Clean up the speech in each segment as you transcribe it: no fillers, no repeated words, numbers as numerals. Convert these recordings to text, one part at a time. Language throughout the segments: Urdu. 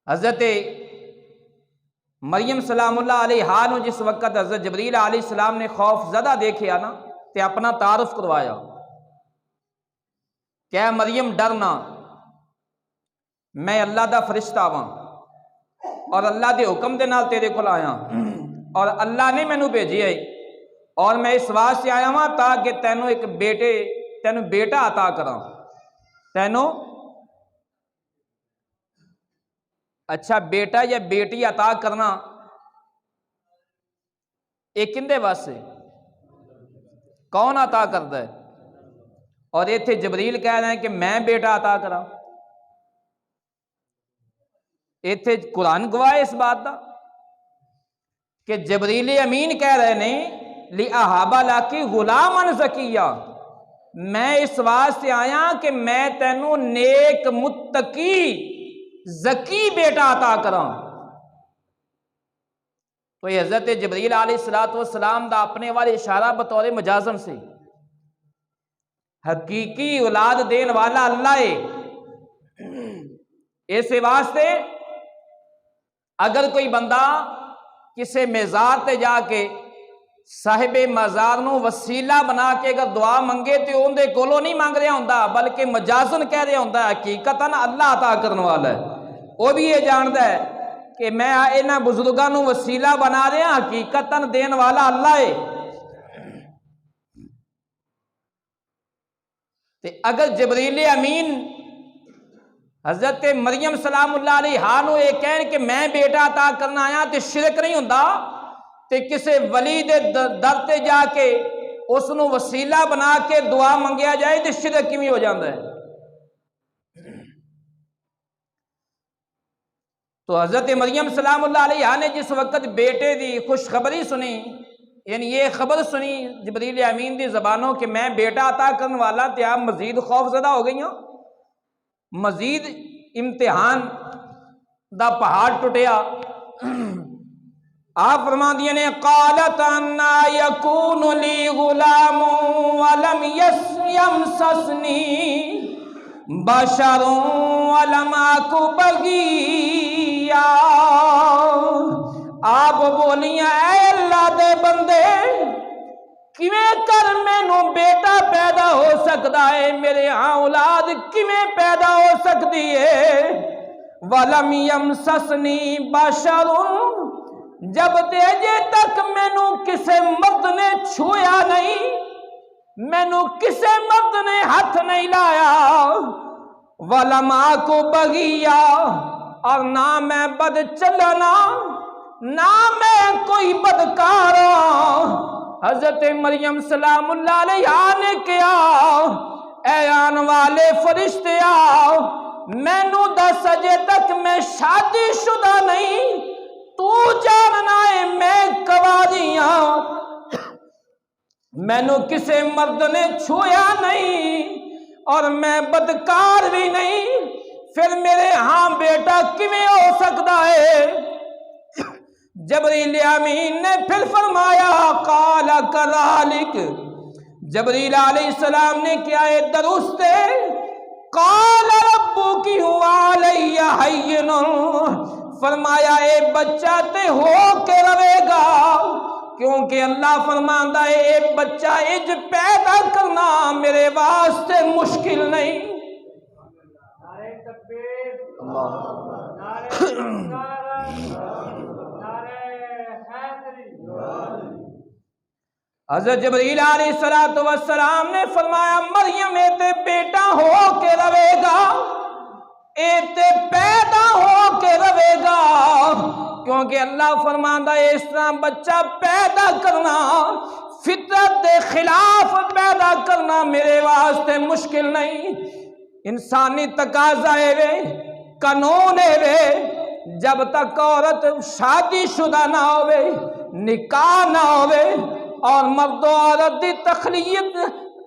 حضرت مریم سلام اللہ علیہا نو جس وقت حضرت جبریل علیہ السلام نے خوف زدہ دیکھیا نا تے اپنا تعارف کروایا کہ اے مریم ڈرنا، میں اللہ دا فرشتہ ہاں اور اللہ دے حکم دے نال تیرے کول آیا اور اللہ نے مینوں بھیجیا ہے اور میں اس واسطے آیا ہاں تاکہ تینوں ایک بیٹا عطا کراں۔ تینوں اچھا بیٹا یا بیٹی عطا کرنا یہ کندے واسطے؟ کون عطا کرتا ہے؟ اور ایتھے جبریل کہہ رہے ہیں کہ میں بیٹا عطا کراں۔ ایتھے قرآن گواہ اس بات دا کہ جبریل امین کہہ رہے ہیں لِأَهَبَ لَكِ غُلَامًا زَكِيًّا، میں اس واسطے آیا کہ میں تینوں نیک متقی زکی بیٹا عطا کراں۔ تو یہ حضرت جبریل علیہ السلام دا اپنے والے اشارہ بطور مجازن سے حقیقی اولاد دین والا اللہ ہے۔ اس واسطے اگر کوئی بندہ کسی مزار تے جا کے صاحب مزار نو وسیلہ بنا کے اگر دعا منگے تو اندے کولوں نہیں مانگ رہا ہوندا بلکہ مجازن کہہ رہا ہوندا، حقیقتاً اللہ عطا کرنے والا ہے۔ وہ بھی یہ جانتا ہے کہ میں انہاں بزرگاں نو وسیلہ بنا رہا، حقیقتاً دین والا اللہ ہے۔ تے اگر جبریل امین حضرت مریم سلام اللہ علیہا نو یہ کہن کہ میں بیٹا عطا کرنا آیا تے شرک نہیں ہوندا، تے کسے ولی دے در تے جا کے اس نو وسیلہ بنا کے دعا منگیا جائے تے شرک کیویں ہو جاندا ہے؟ تو حضرت مریم سلام اللہ علیہا نے جس وقت بیٹے دی خوشخبری سنی، یعنی یہ خبر سنی جبریل امین دی زبانوں کہ میں بیٹا عطا کرنے والا، تے آپ مزید خوف زدہ ہو گئی ہیں، مزید امتحان دا پہاڑ ٹوٹیا۔ آپ فرما دیے نے قالت انا یکون لی غلام ولم یمسسنی بشر ولم اک بغیا۔ آپ بولیاں اے اللہ دے بندے کیویں کر مینوں بیٹا پیدا ہو سکتا ہے، میرے ہاں اولاد کیویں پیدا ہو سکتی ہے؟ وَلَمْ يَمْسَسْنِي بَشَرٌ، جب تیجے تک مینوں کسے مرد نے چھویا نہیں، مینوں کسے مرد نے ہاتھ نہیں لایا۔ وَلَمْ أَكُ بَغِيًّا، اور نہ میں بد چلنا نہ میں کوئی بدکار۔ حضرت مریم سلام اللہ علیہا نے کیا اے آن والے فرشتے آؤ، مینوں دس اجے تک میں شادی شدہ نہیں، تو جاننا ہے میں کنواری ہاں، مینوں کسے مرد نے چھویا نہیں اور میں بدکار بھی نہیں، پھر میرے ہاں بیٹا کیویں ہو سکتا ہے؟ جبریل امین نے پھر فرمایا قال کذالک، جبریل علیہ السلام نے کیا ہے درست ہے، قال ربک علی ہین، فرمایا اے بچہ تے ہو کے رہے گا، کیونکہ اللہ فرماندا ہے اے بچہ اج پیدا کرنا میرے واسطے مشکل نہیں۔ نعرہ تکبیر، حضرت جبریل علیہ السلام نے فرمایا مریم تے بیٹا ہو کے رہے گا، اے تے پیدا ہو کے رہے گا، کیونکہ اللہ فرماندا ہے اس طرح بچہ پیدا کرنا فطرت دے خلاف پیدا کرنا میرے واسطے مشکل نہیں۔ انسانی تقاضا ہے، قانون ہے، جب تک عورت شادی شدہ نہ ہوئے، نکاح نہ ہوئے اور مرد و عورت دی تخلیق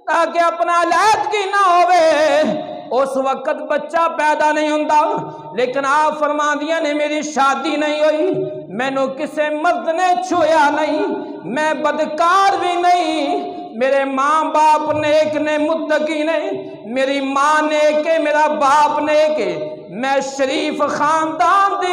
تاکہ اپنا علیحدگی نہ ہوئے، اس وقت بچہ پیدا نہیں ہوندا۔ لیکن آپ فرما دیا نے میری شادی نہیں ہوئی، مینوں کسے مرد نے چھویا نہیں، میں بدکار بھی نہیں، میرے ماں باپ نیک نے متقی نے، میری ماں نیک ہے، میرا باپ نیک ہے، میں شریف خاندان دی